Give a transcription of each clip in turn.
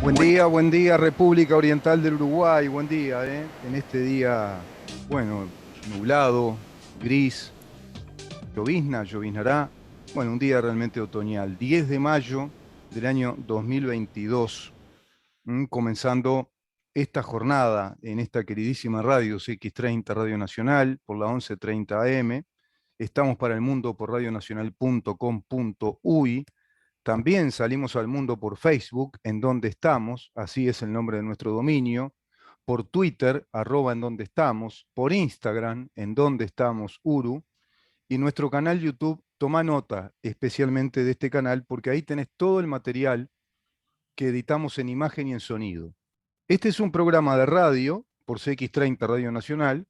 Buen día, República Oriental del Uruguay, buen día, ¿eh? En este día, bueno, nublado, gris, lloviznará, bueno, un día realmente otoñal, 10 de mayo del año 2022, comenzando esta jornada en esta queridísima radio CX30 Radio Nacional por la 11:30 AM. Estamos para el mundo por radionacional.com.uy. También salimos al mundo por Facebook, en donde estamos, así es el nombre de nuestro dominio, por Twitter, @en donde estamos, por Instagram, en donde estamos, Uru, y nuestro canal YouTube. Toma nota especialmente de este canal, porque ahí tenés todo el material que editamos en imagen y en sonido. Este es un programa de radio, por CX30 Radio Nacional,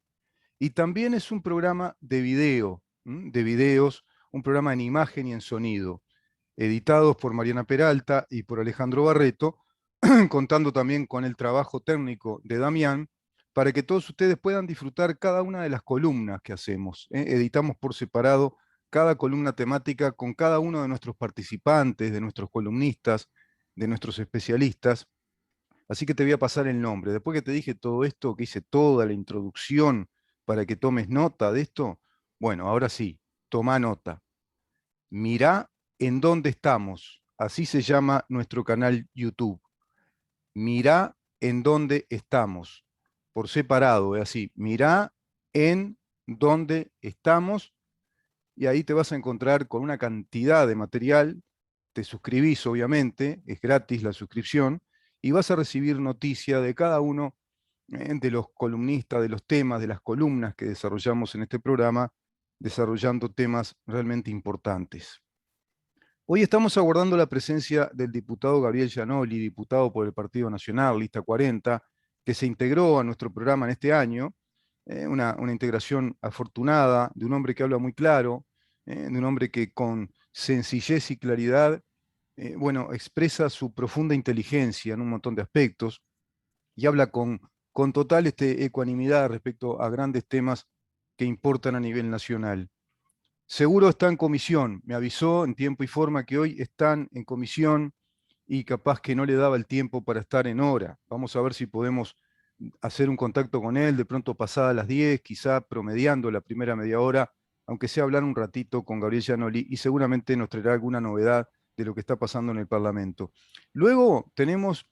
y también es un programa de video, de videos, un programa en imagen y en sonido, editados por Mariana Peralta y por Alejandro Barreto, contando también con el trabajo técnico de Damián, para que todos ustedes puedan disfrutar cada una de las columnas que hacemos. Editamos por separado cada columna temática con cada uno de nuestros participantes, de nuestros columnistas, de nuestros especialistas. Así que te voy a pasar el nombre. Después que te dije todo esto, que hice toda la introducción para que tomes nota de esto, bueno, ahora sí, toma nota. Mirá en dónde estamos. Así se llama nuestro canal YouTube. Mirá en dónde estamos. Por separado, es así. Mirá en dónde estamos, y ahí te vas a encontrar con una cantidad de material. Te suscribís, obviamente, es gratis la suscripción, y vas a recibir noticia de cada uno de los columnistas, de los temas, de las columnas que desarrollamos en este programa, desarrollando temas realmente importantes. Hoy estamos aguardando la presencia del diputado Gabriel Gianoli, diputado por el Partido Nacional, lista 40, que se integró a nuestro programa en este año. Una integración afortunada de un hombre que habla muy claro, de un hombre que con sencillez y claridad, bueno, expresa su profunda inteligencia en un montón de aspectos y habla con total ecuanimidad respecto a grandes temas que importan a nivel nacional. Seguro está en comisión, me avisó en tiempo y forma que hoy están en comisión y capaz que no le daba el tiempo para estar en hora. Vamos a ver si podemos hacer un contacto con él, de pronto pasada las 10, quizá promediando la primera media hora, aunque sea hablar un ratito con Gabriel Gianoli, y seguramente nos traerá alguna novedad de lo que está pasando en el Parlamento. Luego tenemos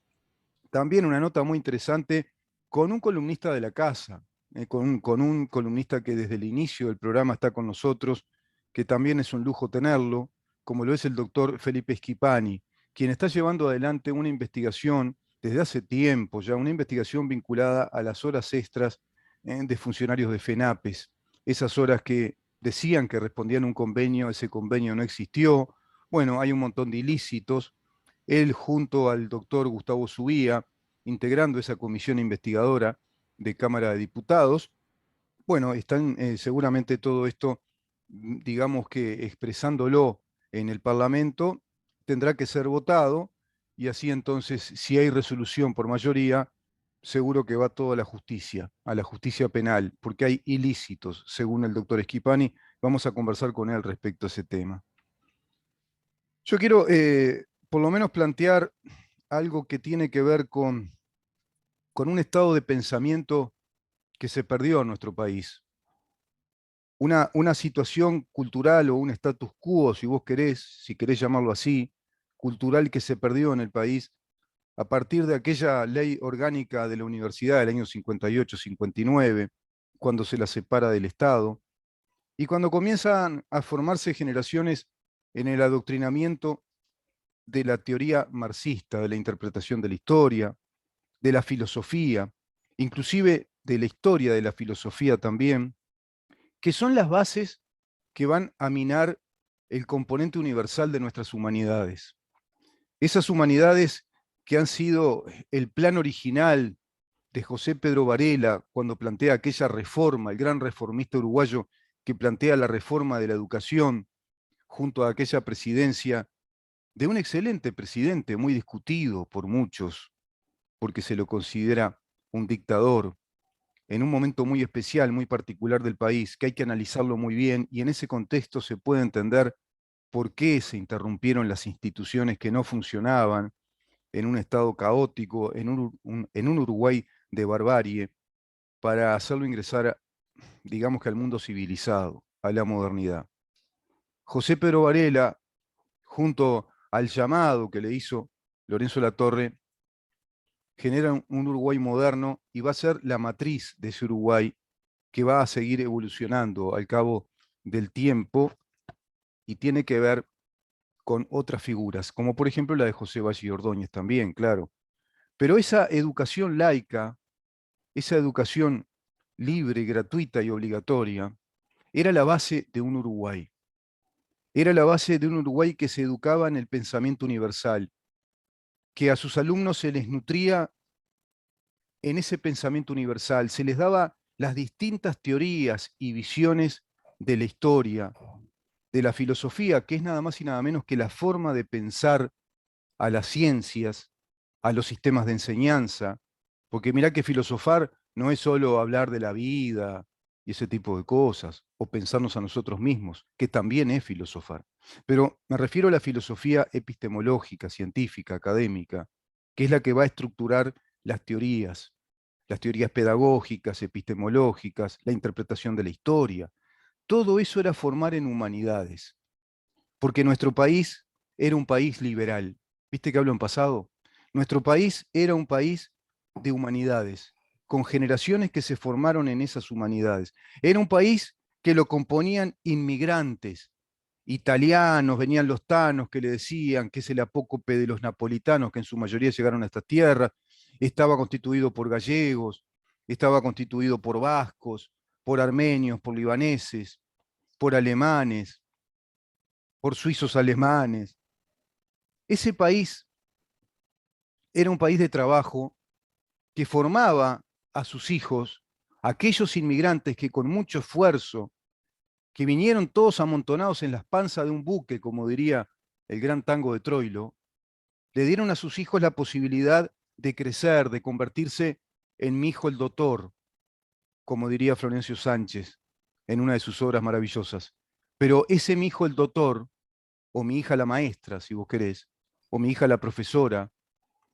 también una nota muy interesante con un columnista de la casa, con un columnista que desde el inicio del programa está con nosotros, que también es un lujo tenerlo, como lo es el doctor Felipe Schipani, quien está llevando adelante una investigación desde hace tiempo, ya una investigación vinculada a las horas extras de funcionarios de FENAPES, esas horas que decían que respondían a un convenio, ese convenio no existió. Bueno, hay un montón de ilícitos. Él, junto al doctor Gustavo Subía, integrando esa comisión investigadora de Cámara de Diputados, bueno, están seguramente todo esto, digamos que expresándolo en el Parlamento, tendrá que ser votado, y así entonces, si hay resolución por mayoría, seguro que va todo a la justicia penal, porque hay ilícitos, según el doctor Schipani. Vamos a conversar con él respecto a ese tema. Yo quiero por lo menos plantear algo que tiene que ver con un estado de pensamiento que se perdió en nuestro país. Una situación cultural o un status quo, si vos querés, si querés llamarlo así, cultural, que se perdió en el país a partir de aquella ley orgánica de la universidad del año 58-59, cuando se la separa del Estado, y cuando comienzan a formarse generaciones en el adoctrinamiento de la teoría marxista, de la interpretación de la historia, de la filosofía, inclusive de la historia de la filosofía también, que son las bases que van a minar el componente universal de nuestras humanidades. Esas humanidades que han sido el plan original de José Pedro Varela cuando plantea aquella reforma, el gran reformista uruguayo que plantea la reforma de la educación junto a aquella presidencia de un excelente presidente, muy discutido por muchos, porque se lo considera un dictador, en un momento muy especial, muy particular del país, que hay que analizarlo muy bien, y en ese contexto se puede entender por qué se interrumpieron las instituciones que no funcionaban, en un estado caótico, en un Uruguay de barbarie, para hacerlo ingresar, digamos que al mundo civilizado, a la modernidad. José Pedro Varela, junto al llamado que le hizo Lorenzo Latorre, genera un Uruguay moderno y va a ser la matriz de ese Uruguay que va a seguir evolucionando al cabo del tiempo y tiene que ver con otras figuras, como por ejemplo la de José Valle y Ordóñez también, claro. Pero esa educación laica, esa educación libre, gratuita y obligatoria, era la base de un Uruguay. Era la base de un Uruguay que se educaba en el pensamiento universal, que a sus alumnos se les nutría en ese pensamiento universal, se les daba las distintas teorías y visiones de la historia, de la filosofía, que es nada más y nada menos que la forma de pensar a las ciencias, a los sistemas de enseñanza, porque mirá que filosofar no es solo hablar de la vida y ese tipo de cosas, o pensarnos a nosotros mismos, que también es filosofar. Pero me refiero a la filosofía epistemológica, científica, académica, que es la que va a estructurar las teorías pedagógicas, epistemológicas, la interpretación de la historia. Todo eso era formar en humanidades, porque nuestro país era un país liberal. ¿Viste que hablo en pasado? Nuestro país era un país de humanidades, con generaciones que se formaron en esas humanidades. Era un país que lo componían inmigrantes, italianos, venían los tanos que le decían que es el apócope de los napolitanos, que en su mayoría llegaron a estas tierras, estaba constituido por gallegos, estaba constituido por vascos, por armenios, por libaneses, por alemanes, por suizos alemanes. Ese país era un país de trabajo que formaba a sus hijos, aquellos inmigrantes que con mucho esfuerzo, que vinieron todos amontonados en las panzas de un buque, como diría el gran tango de Troilo, le dieron a sus hijos la posibilidad de crecer, de convertirse en mi hijo el doctor, como diría Florencio Sánchez en una de sus obras maravillosas. Pero ese mi hijo el doctor, o mi hija la maestra, si vos querés, o mi hija la profesora,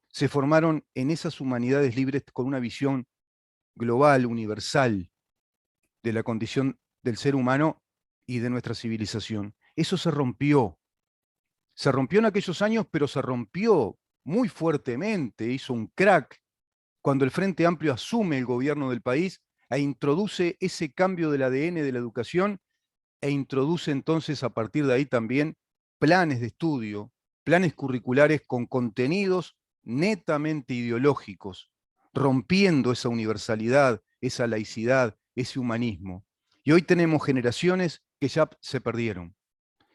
se formaron en esas humanidades libres con una visión global, universal, de la condición del ser humano y de nuestra civilización. Eso se rompió. Se rompió en aquellos años, pero se rompió muy fuertemente, hizo un crack cuando el Frente Amplio asume el gobierno del país e introduce ese cambio del ADN de la educación e introduce entonces a partir de ahí también planes de estudio, planes curriculares con contenidos netamente ideológicos, rompiendo esa universalidad, esa laicidad, ese humanismo. Y hoy tenemos generaciones que ya se perdieron,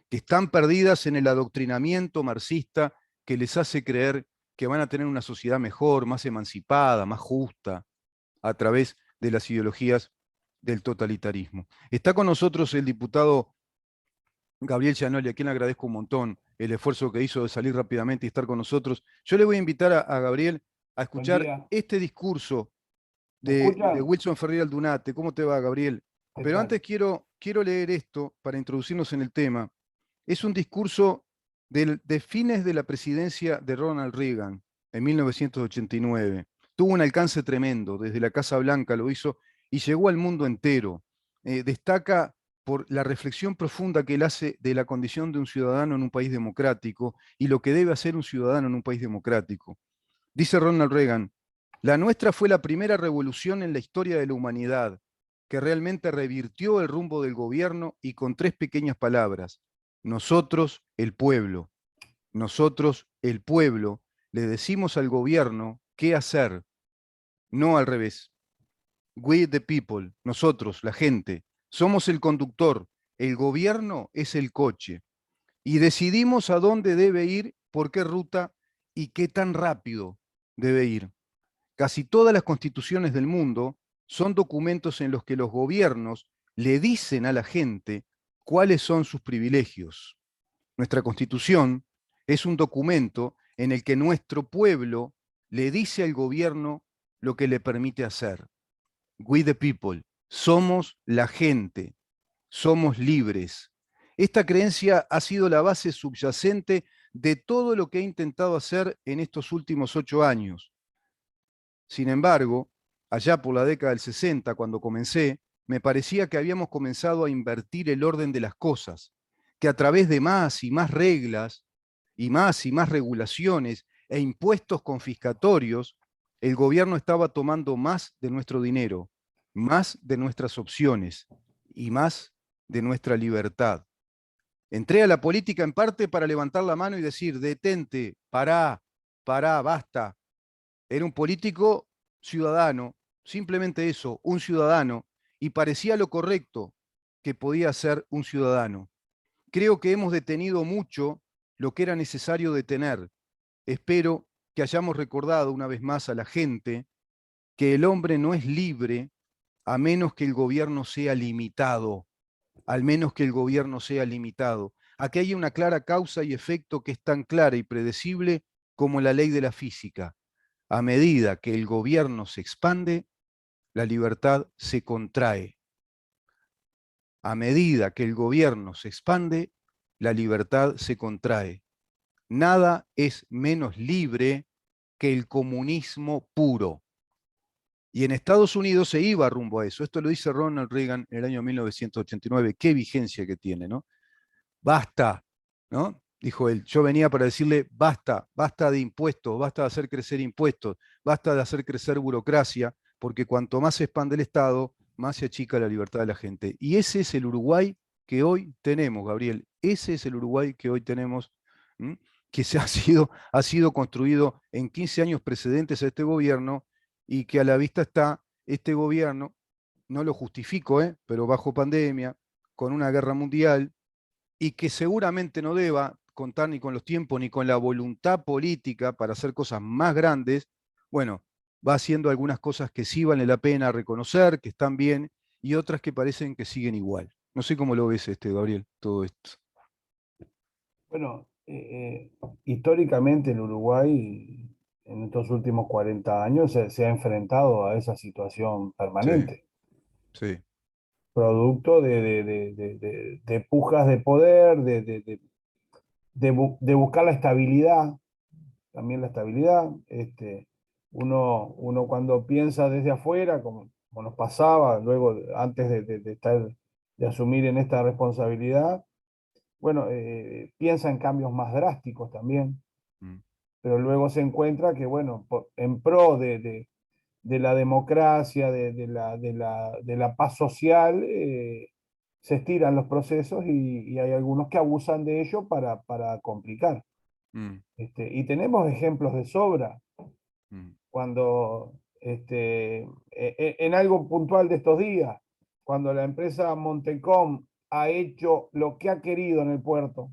que están perdidas en el adoctrinamiento marxista que les hace creer que van a tener una sociedad mejor, más emancipada, más justa, a través de las ideologías del totalitarismo. Está con nosotros el diputado Gabriel Gianoli, a quien le agradezco un montón el esfuerzo que hizo de salir rápidamente y estar con nosotros. Yo le voy a invitar a Gabriel a Buen escuchar día. este discurso ¿Me de escuchan? Wilson Ferrer Aldunate. ¿Cómo te va, Gabriel? ¿Qué Pero tal? antes quiero leer esto para introducirnos en el tema. Es un discurso de fines de la presidencia de Ronald Reagan en 1989. Tuvo un alcance tremendo, desde la Casa Blanca lo hizo y llegó al mundo entero. Destaca por la reflexión profunda que él hace de la condición de un ciudadano en un país democrático y lo que debe hacer un ciudadano en un país democrático. Dice Ronald Reagan, la nuestra fue la primera revolución en la historia de la humanidad, que realmente revirtió el rumbo del gobierno y con tres pequeñas palabras, nosotros, el pueblo. Nosotros, el pueblo, le decimos al gobierno qué hacer, no al revés. We the people, nosotros, la gente, somos el conductor, el gobierno es el coche y decidimos a dónde debe ir, por qué ruta y qué tan rápido debe ir. Casi todas las constituciones del mundo son documentos en los que los gobiernos le dicen a la gente cuáles son sus privilegios. Nuestra constitución es un documento en el que nuestro pueblo le dice al gobierno lo que le permite hacer. We the people, somos la gente, somos libres. Esta creencia ha sido la base subyacente de todo lo que he intentado hacer en estos últimos 8 años. Sin embargo, allá por la década del 60, cuando comencé, me parecía que habíamos comenzado a invertir el orden de las cosas, que a través de más y más reglas y más regulaciones e impuestos confiscatorios, el gobierno estaba tomando más de nuestro dinero, más de nuestras opciones y más de nuestra libertad. Entré a la política en parte para levantar la mano y decir, detente, pará, pará, basta. Era un político ciudadano, simplemente eso, un ciudadano, y parecía lo correcto que podía ser un ciudadano. Creo que hemos detenido mucho lo que era necesario detener. Espero que hayamos recordado una vez más a la gente que el hombre no es libre a menos que el gobierno sea limitado, al menos que el gobierno sea limitado. Aquí hay una clara causa y efecto que es tan clara y predecible como la ley de la física. A medida que el gobierno se expande, la libertad se contrae. A medida que el gobierno se expande, la libertad se contrae. Nada es menos libre que el comunismo puro. Y en Estados Unidos se iba rumbo a eso. Esto lo dice Ronald Reagan en el año 1989. Qué vigencia que tiene, ¿no? Basta, ¿no? Dijo él. Yo venía para decirle, basta, basta de impuestos, basta de hacer crecer impuestos, basta de hacer crecer burocracia, porque cuanto más se expande el Estado, más se achica la libertad de la gente. Y ese es el Uruguay que hoy tenemos, Gabriel. Ese es el Uruguay que hoy tenemos, ¿m? Que ha sido construido en 15 años precedentes a este gobierno y que a la vista está este gobierno, no lo justifico, pero bajo pandemia, con una guerra mundial, y que seguramente no deba contar ni con los tiempos ni con la voluntad política para hacer cosas más grandes, bueno, va haciendo algunas cosas que sí vale la pena reconocer, que están bien, y otras que parecen que siguen igual. No sé cómo lo ves, Gabriel, todo esto. Bueno, históricamente el Uruguay en estos últimos 40 años se ha enfrentado a esa situación Sí, permanente, sí, producto de pujas de poder, de buscar la estabilidad, también la estabilidad. Uno cuando piensa desde afuera, como nos pasaba luego, antes de asumir en esta responsabilidad, bueno, piensa en cambios más drásticos también, mm, pero luego se encuentra que, bueno, en pro de la democracia, de la paz social, se estiran los procesos y hay algunos que abusan de ello para complicar. mm, Y tenemos ejemplos de sobra mm, cuando, en algo puntual de estos días, cuando la empresa Montecom ha hecho lo que ha querido en el puerto,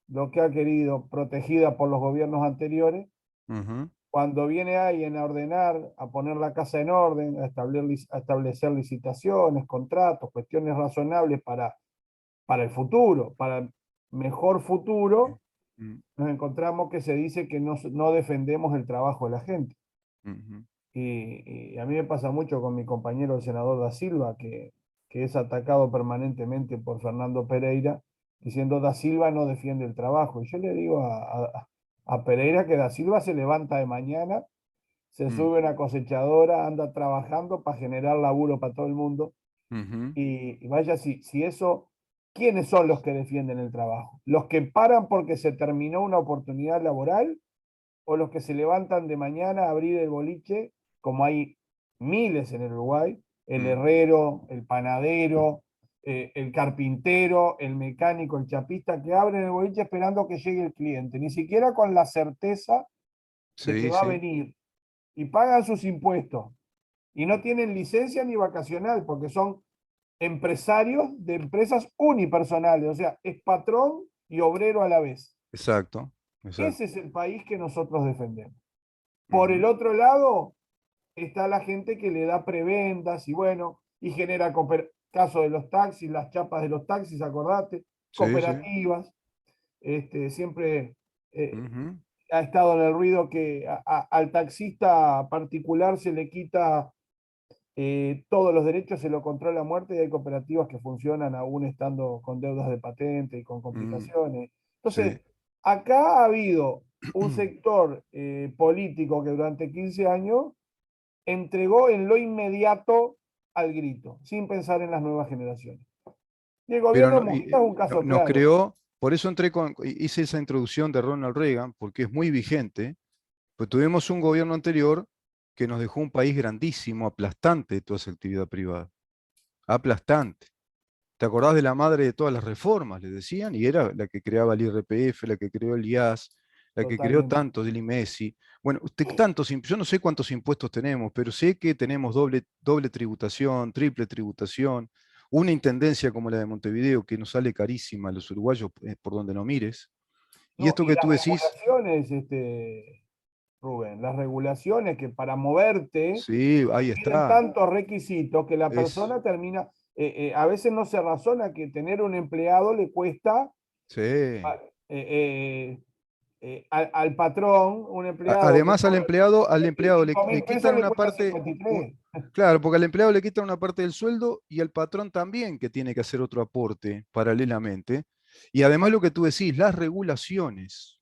lo que ha querido, protegida por los gobiernos anteriores, ujú, cuando viene alguien a ordenar, a poner la casa en orden, a establecer licitaciones, contratos, cuestiones razonables para el futuro, para el mejor futuro, mm, nos encontramos que se dice que no defendemos el trabajo de la gente. ujú, Y a mí me pasa mucho con mi compañero el senador Da Silva, que es atacado permanentemente por Fernando Pereira, diciendo Da Silva no defiende el trabajo. Y yo le digo a Pereira que Da Silva se levanta de mañana, se mm, sube a una cosechadora, anda trabajando para generar laburo para todo el mundo. ujú, Y vaya, si eso, ¿quiénes son los que defienden el trabajo? ¿Los que paran porque se terminó una oportunidad laboral o los que se levantan de mañana a abrir el boliche, como hay miles en el Uruguay, el mm, herrero, el panadero, el carpintero, el mecánico, el chapista, que abren el boliche esperando que llegue el cliente, ni siquiera con la certeza de que sí, va a sí, venir, y pagan sus impuestos, y no tienen licencia ni vacacional, porque son empresarios de empresas unipersonales, o sea, es patrón y obrero a la vez. exacto, Ese exacto. es el país que nosotros defendemos. Por el Ujú, otro lado, está la gente que le da prebendas y bueno, y genera caso de los taxis, las chapas de los taxis, acordate, sí, sí. cooperativas, siempre eh, Ujú, ha estado en el ruido que al taxista particular se le quita todos los derechos, se lo controla a muerte y hay cooperativas que funcionan aún estando con deudas de patente y con mm, complicaciones. Entonces, sí. Acá ha habido un sector político que durante 15 años entregó en lo inmediato al grito, sin pensar en las nuevas generaciones. Y el Pero gobierno de Mujica es un caso nos claro, creó, por eso hice esa introducción de Ronald Reagan, porque es muy vigente, pues tuvimos un gobierno anterior que nos dejó un país grandísimo, aplastante de toda esa actividad privada, aplastante. ¿Te acordás de la madre de todas las reformas? Le decían, y era la que creaba el IRPF, la que creó el IAS, la que creó totalmente. tantos del IMESI. Bueno, yo no sé cuántos impuestos tenemos, pero sé que tenemos doble tributación, triple tributación, una intendencia como la de Montevideo que nos sale carísima a los uruguayos por donde no mires. Y No, esto y que las tú decís, regulaciones, Rubén, las regulaciones que para moverte sí, te ahí piden está. tantos requisitos que la Es, persona termina, a veces no se razona que tener un empleado le cuesta sí. al patrón, un empleado que Además, cobra al empleado 25 le mil pesos quitan le una cuesta parte, 53. claro, porque al empleado le quitan una parte del sueldo y al patrón también que tiene que hacer otro aporte paralelamente. Y además lo que tú decís, las regulaciones,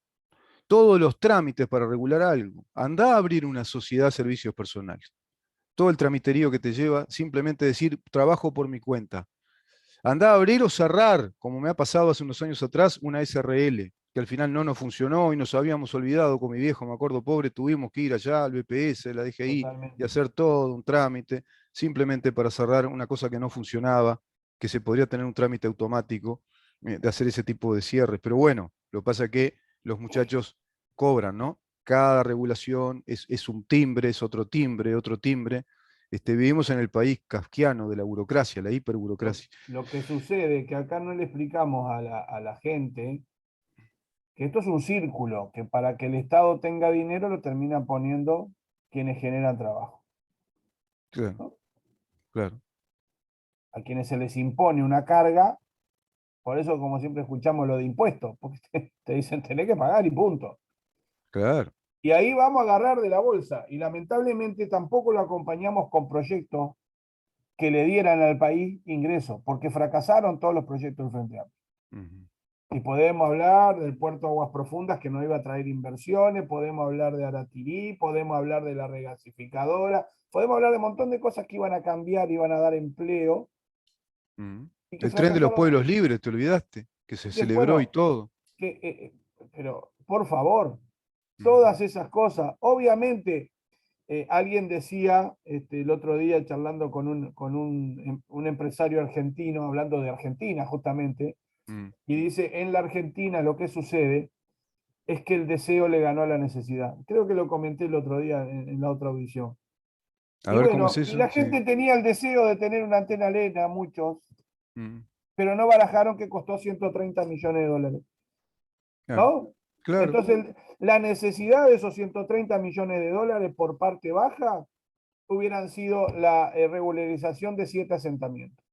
todos los trámites para regular algo. Andá a abrir una sociedad de servicios personales. Todo el tramiterío que te lleva, simplemente decir, trabajo por mi cuenta. Andá a abrir o cerrar, como me ha pasado hace unos años atrás, una SRL, que al final no nos funcionó y nos habíamos olvidado con mi viejo, me acuerdo, pobre, tuvimos que ir allá al BPS, la DGI, y Totalmente. hacer todo un trámite, simplemente para cerrar una cosa que no funcionaba, que se podría tener un trámite automático de hacer ese tipo de cierres. Pero bueno, lo que pasa es que los muchachos cobran, ¿no? Cada regulación es un timbre, es otro timbre, otro timbre. Vivimos en el país kafkiano de la burocracia, la hiperburocracia. Lo que sucede es que acá no le explicamos a la gente que esto es un círculo, que para que el Estado tenga dinero lo terminan poniendo quienes generan trabajo, Claro, ¿no? claro, A quienes se les impone una carga, por eso como siempre escuchamos lo de impuestos, porque te dicen tenés que pagar y punto. claro. Y ahí vamos a agarrar de la bolsa. Y lamentablemente tampoco lo acompañamos con proyectos que le dieran al país ingresos, porque fracasaron todos los proyectos del Frente Amplio. Ujú. Y podemos hablar del puerto Aguas Profundas que no iba a traer inversiones, podemos hablar de Aratirí, podemos hablar de la regasificadora, podemos hablar de un montón de cosas que iban a cambiar, iban a dar empleo Ujú. y que El tren de los fracasaron. pueblos libres, te olvidaste, que se celebró y Bueno, todo. pero por favor, Ujú. todas esas cosas, obviamente, alguien decía el otro día charlando con un empresario argentino, hablando de Argentina justamente, Mm. y dice, en la Argentina lo que sucede es que el deseo le ganó a la necesidad. Creo que lo comenté el otro día en la otra audición. A Y ver cómo es bueno, y eso. la Sí. gente tenía el deseo de tener una antena Lena, muchos, Mm. pero no barajaron que costó 130 millones de dólares, Claro, ¿no? claro, Entonces, la necesidad de esos 130 millones de dólares por parte baja hubieran sido la regularización de 7 asentamientos,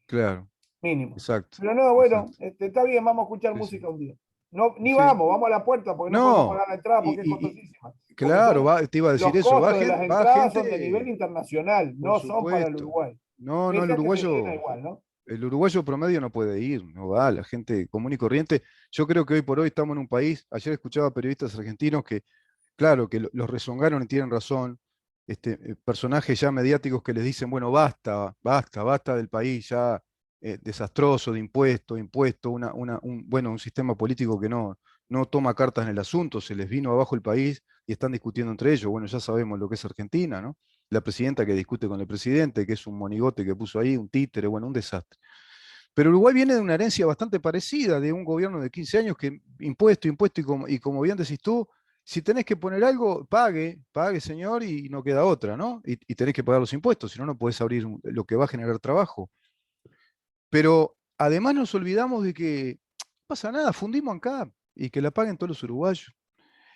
claro, mínimo. exacto, Pero no, bueno, exacto. está bien, vamos a escuchar Sí, sí. música un día. No, ni Sí. vamos, vamos a la puerta porque no podemos No, pagar la entrada porque es y costosísima. Porque claro, te iba a decir los eso, costos de las va entradas son de nivel gente, internacional, por no son para el supuesto. Uruguay. No, no, Pese a que se llena igual, ¿no? el uruguayo promedio no puede ir, no va, la gente común y corriente. Yo creo que hoy por hoy estamos en un país, ayer escuchaba periodistas argentinos que claro, que los rezongaron y tienen razón, personajes ya mediáticos que les dicen, bueno, basta, basta, basta del país ya desastroso de impuesto, bueno, un sistema político que no toma cartas en el asunto, se les vino abajo el país y están discutiendo entre ellos. Bueno, ya sabemos lo que es Argentina, ¿no? La presidenta que discute con el presidente, que es un monigote que puso ahí, un títere, bueno, un desastre. Pero Uruguay viene de una herencia bastante parecida, de un gobierno de 15 años que impuesto, impuesto, y como bien decís tú, si tenés que poner algo, pague señor, y no queda otra, ¿no? Y tenés que pagar los impuestos, si no, no podés abrir lo que va a generar trabajo. Pero además nos olvidamos de que no pasa nada, fundimos acá y que la paguen todos los uruguayos.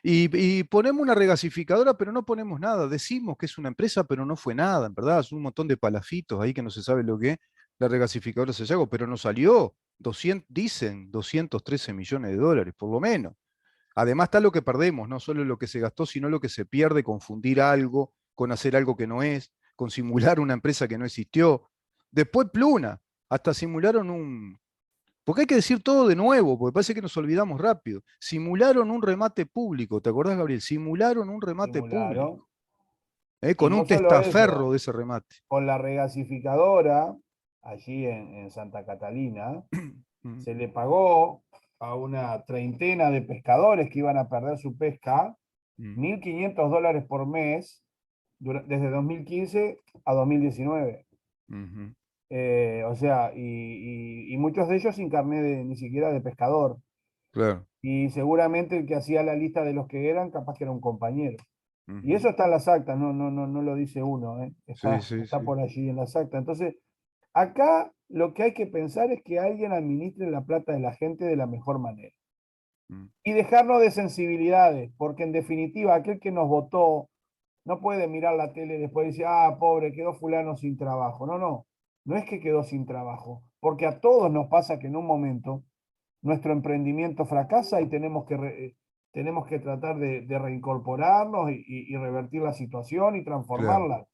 Y ponemos una regasificadora, pero no ponemos nada. Decimos que es una empresa, pero no fue nada, en verdad. Son un montón de palafitos ahí que no se sabe lo que es. La regasificadora Sayago, pero no salió. 200, dicen 213 millones de dólares, por lo menos. Además está lo que perdemos, no solo lo que se gastó, sino lo que se pierde, confundir algo con hacer algo que no es, con simular una empresa que no existió. Después Pluna, hasta simularon Porque hay que decir todo de nuevo, porque parece que nos olvidamos rápido. Simularon un remate público, ¿te acordás, Gabriel? Simularon un remate simularon. público, Y con no un solo eso, testaferro de ese remate. con la regasificadora, allí en Santa Catalina, Mm, se le pagó a una treintena de pescadores que iban a perder su pesca mm, $1.500 por mes desde 2015 a 2019. ujú. O sea, y muchos de ellos sin carnet ni siquiera de pescador. Claro. Y seguramente el que hacía la lista de los que eran, capaz que era un compañero. Y Ujú. eso está en las actas, no lo dice uno, ¿eh? Sí, Está, sí, está sí. por allí en las actas. Entonces, acá lo que hay que pensar es que alguien administre la plata de la gente de la mejor manera. Mm, Y dejarnos de sensibilidades, porque en definitiva, aquel que nos votó no puede mirar la tele y después decir, ah, pobre, quedó fulano sin trabajo. No es que quedó sin trabajo, porque a todos nos pasa que en un momento nuestro emprendimiento fracasa y tenemos que tratar de reincorporarnos y revertir la situación y claro, transformarla.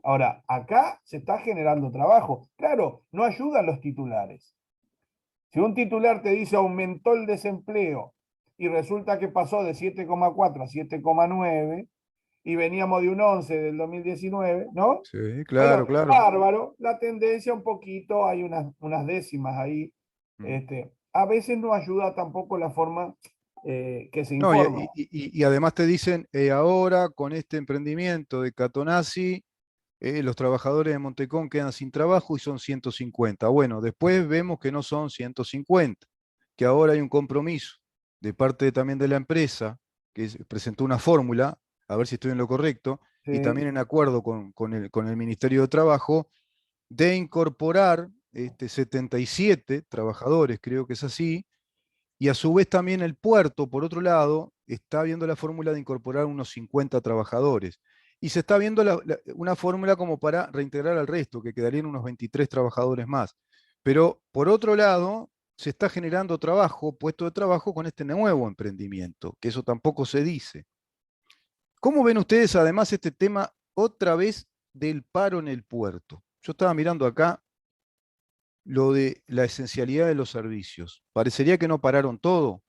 Ahora, acá se está generando trabajo. Claro, no ayudan los titulares. Si un titular te dice aumentó el desempleo y resulta que pasó de 7,4 a 7,9 y veníamos de un 11 del 2019, ¿no? sí, Bueno, claro, claro. bárbaro, la tendencia un poquito, hay unas décimas ahí. Mm. A veces no ayuda tampoco la forma que se No, informa. y además te dicen, ahora con este emprendimiento de Catonazzi, los trabajadores de Montecón quedan sin trabajo y son 150. Bueno, después vemos que no son 150, que ahora hay un compromiso de parte también de la empresa, que presentó una fórmula, a ver si estoy en lo correcto, y Sí, también en acuerdo con el Ministerio de Trabajo, de incorporar 77 trabajadores, creo que es así, y a su vez también el puerto, por otro lado, está viendo la fórmula de incorporar unos 50 trabajadores. Y se está viendo una fórmula como para reintegrar al resto, que quedarían unos 23 trabajadores más. Pero por otro lado, se está generando trabajo, puesto de trabajo con este nuevo emprendimiento, que eso tampoco se dice. ¿Cómo ven ustedes además este tema otra vez del paro en el puerto? Yo estaba mirando acá lo de la esencialidad de los servicios. Parecería que no pararon todo,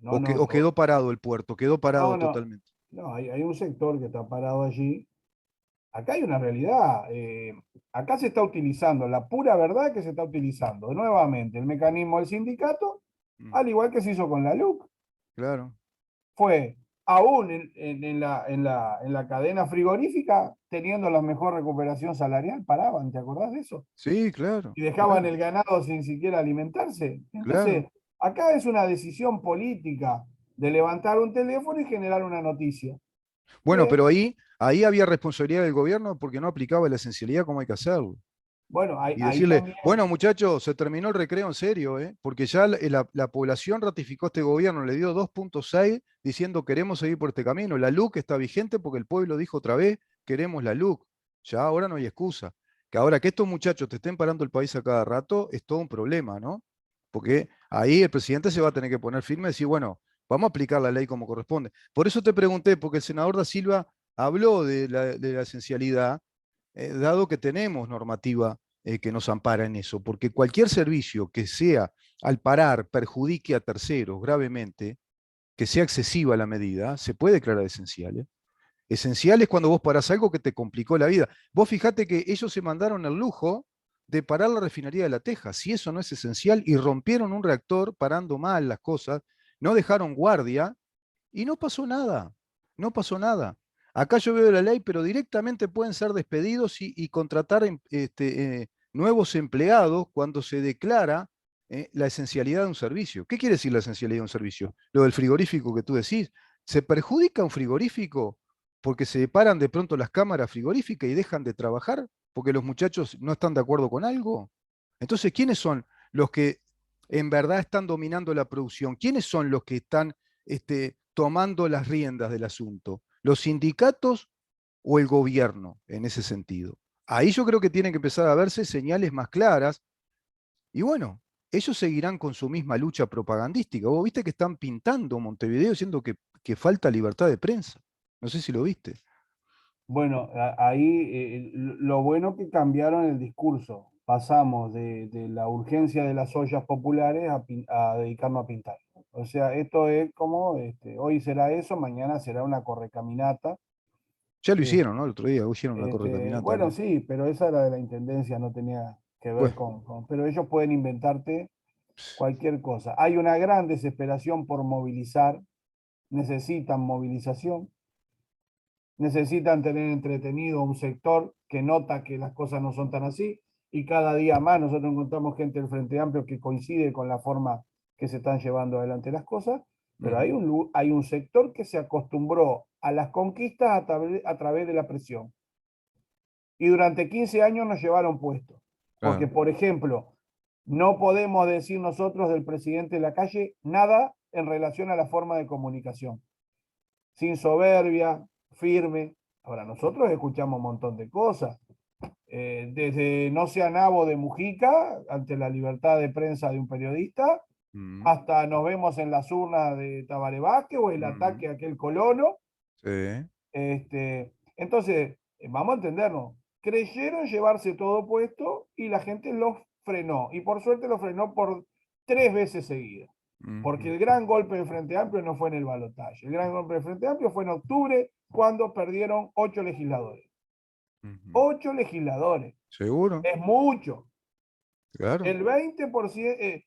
no, o no, quedó parado el puerto, quedó parado no, totalmente. no, hay un sector que está parado allí. Acá hay una realidad. Acá se está utilizando, la pura verdad que se está utilizando nuevamente el mecanismo del sindicato, Mm, al igual que se hizo con la LUC. claro. Fue aún en la cadena frigorífica, teniendo la mejor recuperación salarial, paraban, ¿te acordás de eso? Sí, claro, Y dejaban claro, el ganado sin siquiera alimentarse. Entonces, claro. acá es una decisión política de levantar un teléfono y generar una noticia. Bueno, Eh, pero ahí había responsabilidad del gobierno porque no aplicaba la esencialidad como hay que hacerlo. bueno, ahí, Y ahí decirle, también. bueno, muchachos, se terminó el recreo en serio, porque ya la población ratificó este gobierno, le dio 2,6 diciendo queremos seguir por este camino. La LUC está vigente porque el pueblo dijo otra vez, queremos la LUC. Ya ahora no hay excusa. Que ahora que estos muchachos te estén parando el país a cada rato es todo un problema, ¿no? Porque ahí el presidente se va a tener que poner firme y decir, bueno, vamos a aplicar la ley como corresponde. Por eso te pregunté, porque el senador da Silva habló de la esencialidad, dado que tenemos normativa que nos ampara en eso, porque cualquier servicio que sea al parar perjudique a terceros gravemente, que sea excesiva la medida, se puede declarar esencial. ¿Eh? Esencial es cuando vos parás algo que te complicó la vida. Vos fijate que ellos se mandaron el lujo de parar la refinería de La Teja, si eso no es esencial, y rompieron un reactor parando mal las cosas, no dejaron guardia y no pasó nada, no pasó nada. Acá yo veo la ley, pero directamente pueden ser despedidos y contratar nuevos empleados cuando se declara la esencialidad de un servicio. ¿Qué quiere decir la esencialidad de un servicio? Lo del frigorífico que tú decís. ¿Se perjudica un frigorífico porque se paran de pronto las cámaras frigoríficas y dejan de trabajar porque los muchachos no están de acuerdo con algo? Entonces, ¿quiénes son los que en verdad están dominando la producción? ¿Quiénes son los que están tomando las riendas del asunto? ¿Los sindicatos o el gobierno en ese sentido? Ahí yo creo que tienen que empezar a verse señales más claras y bueno, ellos seguirán con su misma lucha propagandística. Vos viste que están pintando Montevideo diciendo que falta libertad de prensa. No sé si lo viste. Bueno, ahí lo bueno que cambiaron el discurso. pasamos de la urgencia de las ollas populares a dedicarnos a pintar. O sea, esto es como, hoy será eso, mañana será una correcaminata. Ya lo Eh, hicieron, ¿no? El otro día hicieron la correcaminata bueno, acá. sí, pero esa era de la intendencia, no tenía que ver Bueno, pero ellos pueden inventarte cualquier cosa. Hay una gran desesperación por movilizar, necesitan movilización, necesitan tener entretenido un sector que nota que las cosas no son tan así, y cada día más nosotros encontramos gente del Frente Amplio que coincide con la forma que se están llevando adelante las cosas, pero ujú, hay un sector que se acostumbró a las conquistas a través de la presión. Y durante 15 años nos llevaron puestos. Porque, claro. por ejemplo, no podemos decir nosotros del presidente de la calle nada en relación a la forma de comunicación. Sin soberbia, firme. Ahora, nosotros escuchamos un montón de cosas. Desde no sea nabo de Mujica, ante la libertad de prensa de un periodista, Mm, hasta nos vemos en las urnas de Tabaré Vázquez o el mm, ataque a aquel colono. sí, Entonces, vamos a entendernos. Creyeron llevarse todo puesto y la gente los frenó. Y por suerte lo frenó por 3 veces seguidas. Porque ujú, el gran golpe del Frente Amplio no fue en el balotaje. El gran golpe del Frente Amplio fue en octubre, cuando perdieron 8 legisladores. ujú. 8 legisladores. ¿Seguro? Es mucho. Claro. El 20%,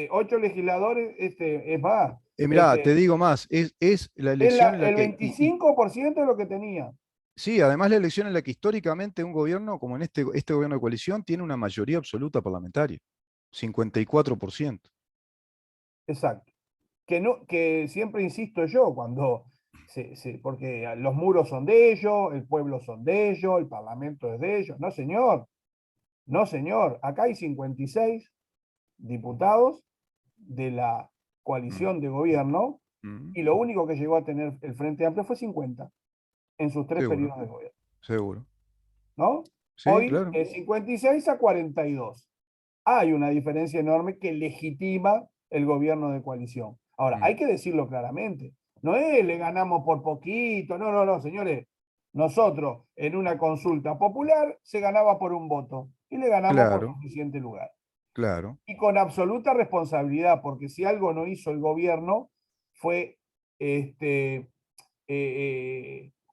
8 legisladores, es más. Mirá, te digo más, es la elección en la El que, 25% de lo que tenía. sí, además la elección en la que históricamente un gobierno, como en este gobierno de coalición, tiene una mayoría absoluta parlamentaria, 54%. Exacto. Que, no, que siempre insisto yo, porque los muros son de ellos, el pueblo son de ellos, el parlamento es de ellos. No, señor, no, señor. Acá hay 56 diputados de la Mm, coalición de gobierno mm, y lo único que llegó a tener el Frente Amplio fue 50 en sus 3 seguro, periodos de gobierno, seguro. ¿no? Sí, Hoy claro. es 56 a 42. Hay una diferencia enorme que legitima el gobierno de coalición. Ahora, Mm, hay que decirlo claramente. No es le ganamos por poquito, no, no, no, señores. Nosotros en una consulta popular se ganaba por un voto y le ganamos por claro, suficiente lugar. claro. Y con absoluta responsabilidad, porque si algo no hizo el gobierno fue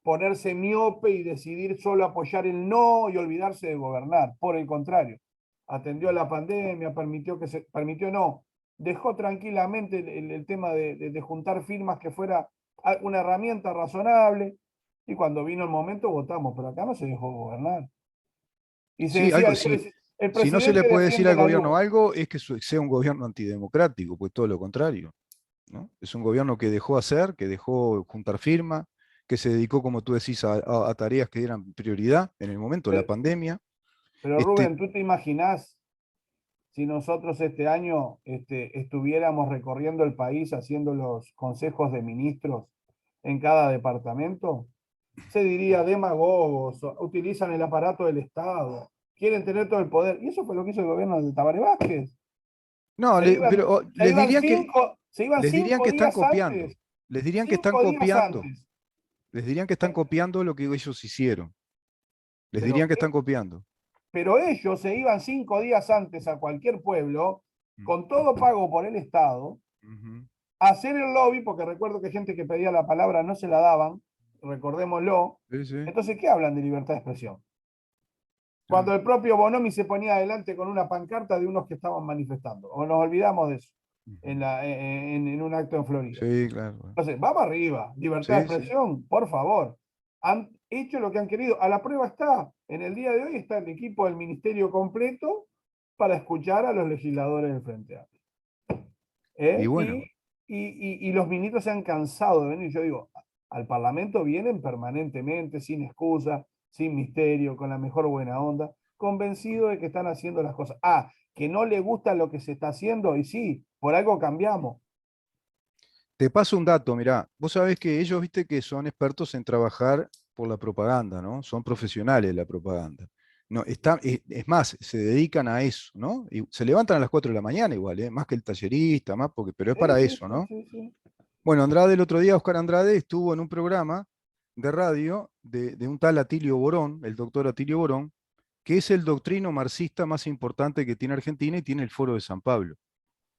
ponerse miope y decidir solo apoyar el no y olvidarse de gobernar. Por el contrario, atendió a la pandemia, permitió no, dejó tranquilamente el tema de juntar firmas que fuera una herramienta razonable, y cuando vino el momento votamos, pero acá no se dejó gobernar. Y se Sí, decía, algo, sí. el Si no se le presidente puede decir defiende al la gobierno luz. algo, es que sea un gobierno antidemocrático, pues todo lo contrario, ¿no? Es un gobierno que dejó hacer, que dejó juntar firma, que se dedicó, como tú decís, a tareas que eran prioridad en el momento de la Pero, pandemia. pero Este, Rubén, ¿tú te imaginás si nosotros este año estuviéramos recorriendo el país haciendo los consejos de ministros en cada departamento? Se diría demagogos, utilizan el aparato del Estado, quieren tener todo el poder. Y eso fue lo que hizo el gobierno de Tabaré Vázquez. no, pero Se iban les dirían cinco que están días copiando, antes, les dirían que están 5 días copiando, antes. les dirían que están copiando lo que ellos hicieron, les Pero, dirían que están copiando. pero ellos se iban 5 días antes a cualquier pueblo, Mm, con todo pago por el Estado, ujú, hacer el lobby, porque recuerdo que gente que pedía la palabra no se la daban, recordémoslo. sí, sí, Entonces, ¿qué hablan de libertad de expresión? claro. Cuando el propio Bonomi se ponía adelante con una pancarta de unos que estaban manifestando, o nos olvidamos de eso Ujú, en un acto en Florida. sí, claro. Bueno. Entonces, vamos arriba, libertad de Sí, sí. expresión, por favor. Han hecho lo que han querido. A la prueba está, en el día de hoy está el equipo del ministerio completo para escuchar a los legisladores del Frente Amplio. Y ¿Eh? bueno, Y los ministros se han cansado de venir. Yo digo, al Parlamento vienen permanentemente, sin excusa, sin misterio, con la mejor buena onda, convencidos de que están haciendo las cosas. Ah, que no le gusta lo que se está haciendo, y sí, por algo cambiamos. te paso un dato, mirá, vos sabés que ellos, viste, que son expertos en trabajar por la propaganda, ¿no? Son profesionales de la propaganda. No, es más, se dedican a eso, ¿no? Y se levantan a las 4 de la mañana igual, ¿eh? Más que el tallerista, más porque, pero es Sí, para sí, eso, sí, ¿no? sí, sí. Bueno, Andrade el otro día, Oscar Andrade, estuvo en un programa de radio de un tal Atilio Borón, el doctor Atilio Borón, que es el doctrino marxista más importante que tiene Argentina y tiene el Foro de San Pablo.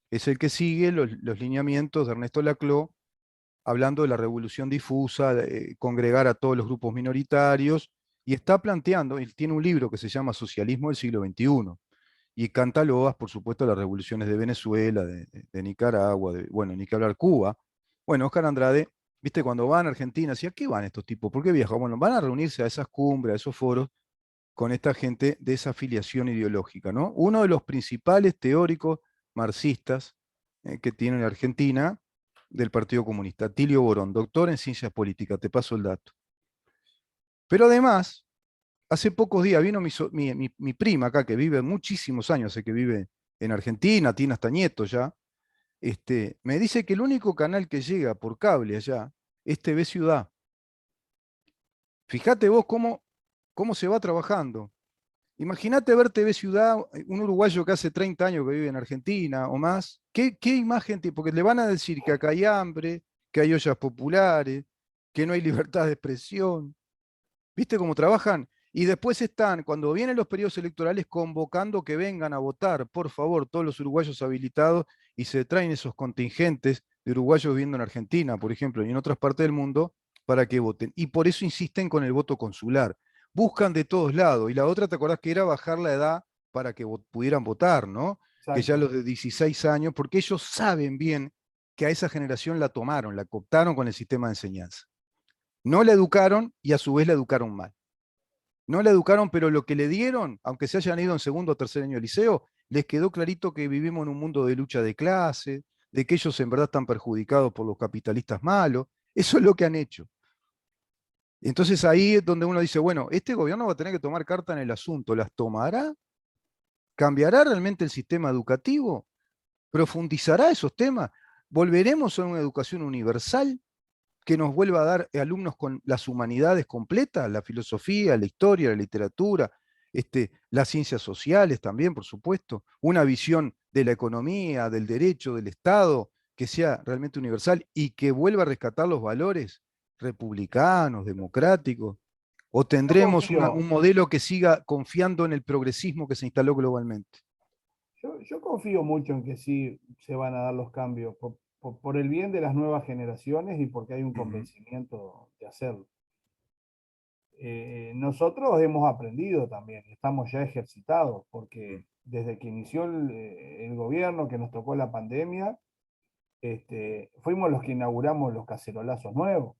Es el que sigue los lineamientos de Ernesto Laclau, hablando de la revolución difusa, de congregar a todos los grupos minoritarios, y está planteando, él tiene un libro que se llama Socialismo del siglo XXI, y canta loas, por supuesto, a las revoluciones de Venezuela, de Nicaragua, bueno, ni que hablar Cuba. Bueno, Oscar Andrade, viste, cuando van a Argentina, decía, ¿a qué van estos tipos? ¿Por qué viajan? Bueno, van a reunirse a esas cumbres, a esos foros, con esta gente de esa afiliación ideológica, ¿no? Uno de los principales teóricos marxistas que tiene en Argentina del Partido Comunista, Tilio Borón, doctor en ciencias políticas, te paso el dato. Pero además, hace pocos días vino mi prima acá, que vive muchísimos años, sé que vive en Argentina, tiene hasta nietos ya, me dice que el único canal que llega por cable allá es TV Ciudad. Fíjate vos cómo se va trabajando. Imagínate ver TV Ciudad, un uruguayo que hace 30 años que vive en Argentina o más. ¿Qué imagen tiene? Porque le van a decir que acá hay hambre, que hay ollas populares, que no hay libertad de expresión. ¿Viste cómo trabajan? Y después están, cuando vienen los periodos electorales, convocando que vengan a votar, por favor, todos los uruguayos habilitados, y se traen esos contingentes de uruguayos viviendo en Argentina, por ejemplo, y en otras partes del mundo, para que voten. Y por eso insisten con el voto consular. Buscan de todos lados. Y la otra, ¿te acordás que era bajar la edad para que pudieran votar, ¿no? Que ya Exacto. los de 16 años, porque ellos saben bien que a esa generación la tomaron, la cooptaron con el sistema de enseñanza. No la educaron y a su vez la educaron mal. No la educaron, pero lo que le dieron, aunque se hayan ido en segundo o tercer año de liceo, les quedó clarito que vivimos en un mundo de lucha de clase, de que ellos en verdad están perjudicados por los capitalistas malos. Eso es lo que han hecho. Entonces ahí es donde uno dice, bueno, este gobierno va a tener que tomar carta en el asunto. ¿Las tomará? ¿Cambiará realmente el sistema educativo? ¿Profundizará esos temas? ¿Volveremos a una educación universal que nos vuelva a dar alumnos con las humanidades completas, la filosofía, la historia, la literatura, las ciencias sociales también, por supuesto, una visión de la economía, del derecho, del Estado, que sea realmente universal y que vuelva a rescatar los valores republicanos, democráticos? ¿O Yo tendremos confío, un modelo que siga confiando en el progresismo que se instaló globalmente? yo confío mucho en que sí se van a dar los cambios por el bien de las nuevas generaciones y porque hay un Ujú, convencimiento de hacerlo. Nosotros hemos aprendido también, estamos ya ejercitados, porque desde que inició el gobierno, que nos tocó la pandemia, fuimos los que inauguramos los cacerolazos nuevos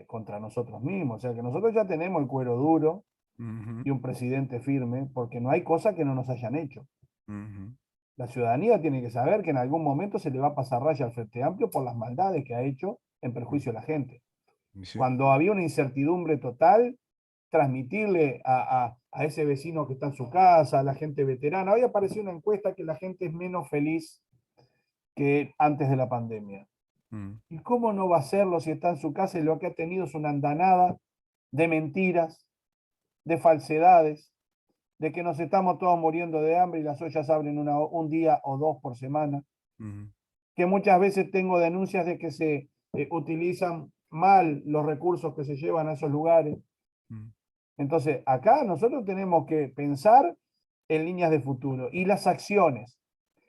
contra nosotros mismos. O sea que nosotros ya tenemos el cuero duro ujú, y un presidente firme, porque no hay cosa que no nos hayan hecho. ujú, La ciudadanía tiene que saber que en algún momento se le va a pasar raya al Frente Amplio por las maldades que ha hecho en perjuicio de la gente. ujú. Sí. Cuando había una incertidumbre total, transmitirle a ese vecino que está en su casa, a la gente veterana. Hoy apareció una encuesta que la gente es menos feliz que antes de la pandemia. Mm, ¿Y cómo no va a serlo si está en su casa y lo que ha tenido es una andanada de mentiras, de falsedades, de que nos estamos todos muriendo de hambre y las ollas abren un día o dos por semana? ujú, Que muchas veces tengo denuncias de que se utilizan mal los recursos que se llevan a esos lugares. mm. Entonces, acá nosotros tenemos que pensar en líneas de futuro y las acciones,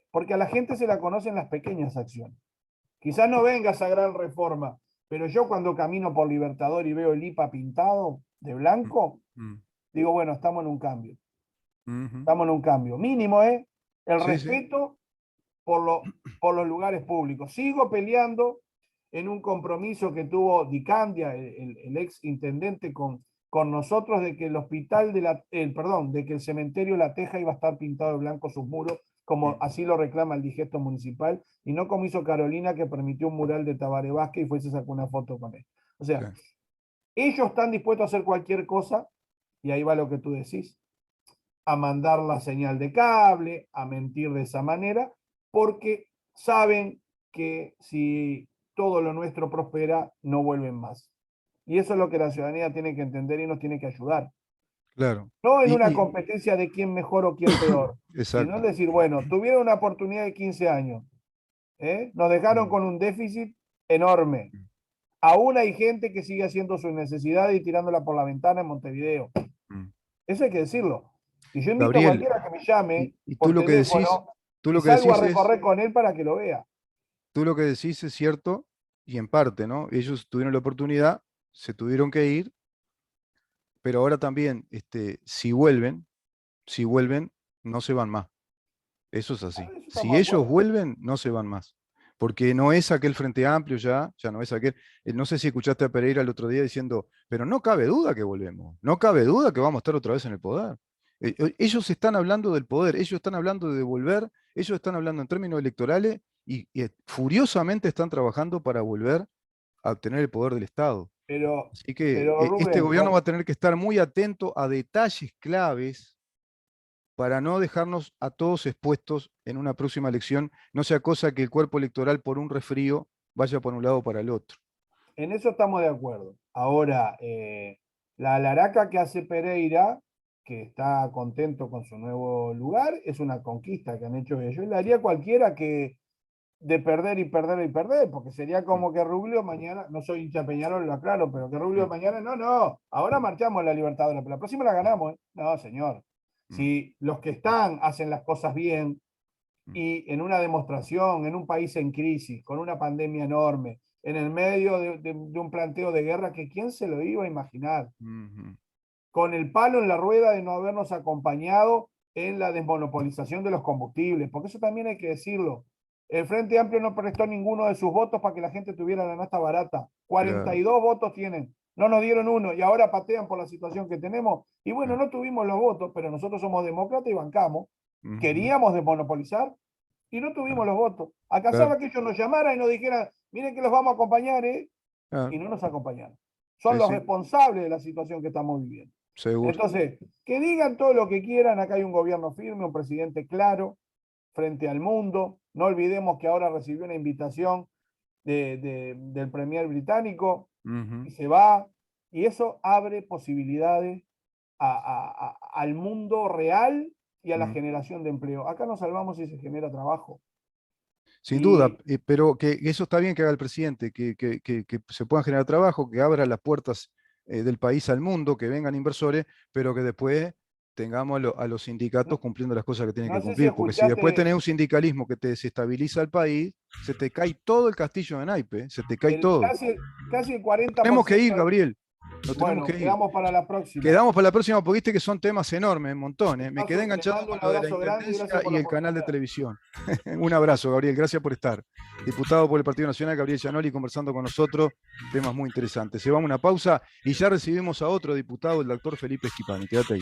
porque a la gente se la conocen las pequeñas acciones. Quizás no venga esa gran reforma, pero yo cuando camino por Libertador y veo el IPA pintado de Mm, blanco, mm, digo, bueno, estamos en un cambio. ujú. Estamos en un cambio. Mínimo, ¿eh? El Sí, sí. respeto por los lugares públicos. Sigo peleando en un compromiso que tuvo Dicandia, el ex intendente, con nosotros de que el hospital perdón, de que el cementerio La Teja iba a estar pintado de blanco sus muros, como Mm, así lo reclama el digesto municipal, y no como hizo Carolina, que permitió un mural de Tabaré Vázquez y fue y se sacó una foto con él. O sea, claro. ellos están dispuestos a hacer cualquier cosa, y ahí va lo que tú decís, a mandar la señal de cable, a mentir de esa manera, porque saben que si todo lo nuestro prospera, no vuelven más. Y eso es lo que la ciudadanía tiene que entender y nos tiene que ayudar. Claro. No en una Y, competencia de quién mejor o quién peor, sino en exacto. decir, bueno, tuvieron una oportunidad de 15 años, nos dejaron Mm, con un déficit enorme. mm, Aún hay gente que sigue haciendo sus necesidades y tirándola por la ventana en Montevideo. mm. Eso hay que decirlo. Y yo invito a Gabriel, cualquiera que me llame y por teléfono tú y lo que salgo a decís es, recorrer con él para que lo vea. tú lo que decís es cierto, y en parte, ¿no? Ellos tuvieron la oportunidad, se tuvieron que ir, pero ahora también, si vuelven, no se van más. Eso es A así. ver, eso Si estamos de ellos acuerdo. vuelven, no se van más. Porque no es aquel Frente Amplio ya no es aquel. No sé si escuchaste a Pereira el otro día diciendo, pero no cabe duda que volvemos, no cabe duda que vamos a estar otra vez en el poder. Ellos están hablando del poder, ellos están hablando de volver, ellos están hablando en términos electorales y furiosamente están trabajando para volver a obtener el poder del Estado. Pero, Así que pero este Rubén, gobierno va a tener que estar muy atento a detalles claves para no dejarnos a todos expuestos en una próxima elección, no sea cosa que el cuerpo electoral por un resfrío vaya por un lado o para el otro. en eso estamos de acuerdo. Ahora, la alaraca que hace Pereira, que está contento con su nuevo lugar, es una conquista que han hecho ellos. Y le haría cualquiera que de perder y perder y perder, porque sería Mm, como que Rubio mañana, no soy hincha Peñarol, lo aclaro, pero que Rubio mm, mañana, no, ahora marchamos la Libertadores, pero la próxima la ganamos, ¿eh? No, señor. mm, Si los que están hacen las cosas bien, mm, y en una demostración, en un país en crisis, con una pandemia enorme, en el medio de un planteo de guerra que quién se lo iba a imaginar, mm, con el palo en la rueda de no habernos acompañado en la desmonopolización de los combustibles, porque eso también hay que decirlo. El Frente Amplio no prestó ninguno de sus votos para que la gente tuviera la nafta barata. claro. 42 votos tienen, no nos dieron uno y ahora patean por la situación que tenemos. Y bueno, Mm, no tuvimos los votos, pero nosotros somos demócratas y bancamos. mm, Queríamos desmonopolizar y no claro, tuvimos los votos. claro, Alcanzaba que ellos nos llamaran y nos dijeran, miren que los vamos a acompañar, ¿eh? Y claro. no nos acompañaron. Son Sí, los sí, responsables de la situación que estamos viviendo. seguro. Entonces, que digan todo lo que quieran, acá hay un gobierno firme, un presidente claro frente al mundo. No olvidemos que ahora recibió una invitación del premier británico Ujú. y se va, y eso abre posibilidades al mundo real y a la Mm. generación de empleo. Acá nos salvamos si se genera trabajo. Sin duda, Y pero que eso está bien que haga el presidente, que se puedan generar trabajo, que abra las puertas del país al mundo, que vengan inversores, pero que después tengamos a los sindicatos no, cumpliendo las cosas que tienen que no sé si cumplir, porque si después escuchaste tenés un sindicalismo que te desestabiliza el país, se te cae todo el castillo de naipe, se te cae el, todo. casi el Tenemos que ir, 40%. Gabriel, nos tenemos Bueno, que ir. quedamos para la próxima. Quedamos para la próxima porque viste que son temas enormes, montones. Me quedé Te enganchado mando con un lo de la abrazo grande y Intendencia gracias por y la el canal de oportunidad. televisión. Un abrazo, Gabriel. Gracias por estar. Diputado por el Partido Nacional, Gabriel Gianoli, conversando con nosotros. Temas muy interesantes. Se va una pausa y ya recibimos a otro diputado, el doctor Felipe Esquipani. Quédate ahí.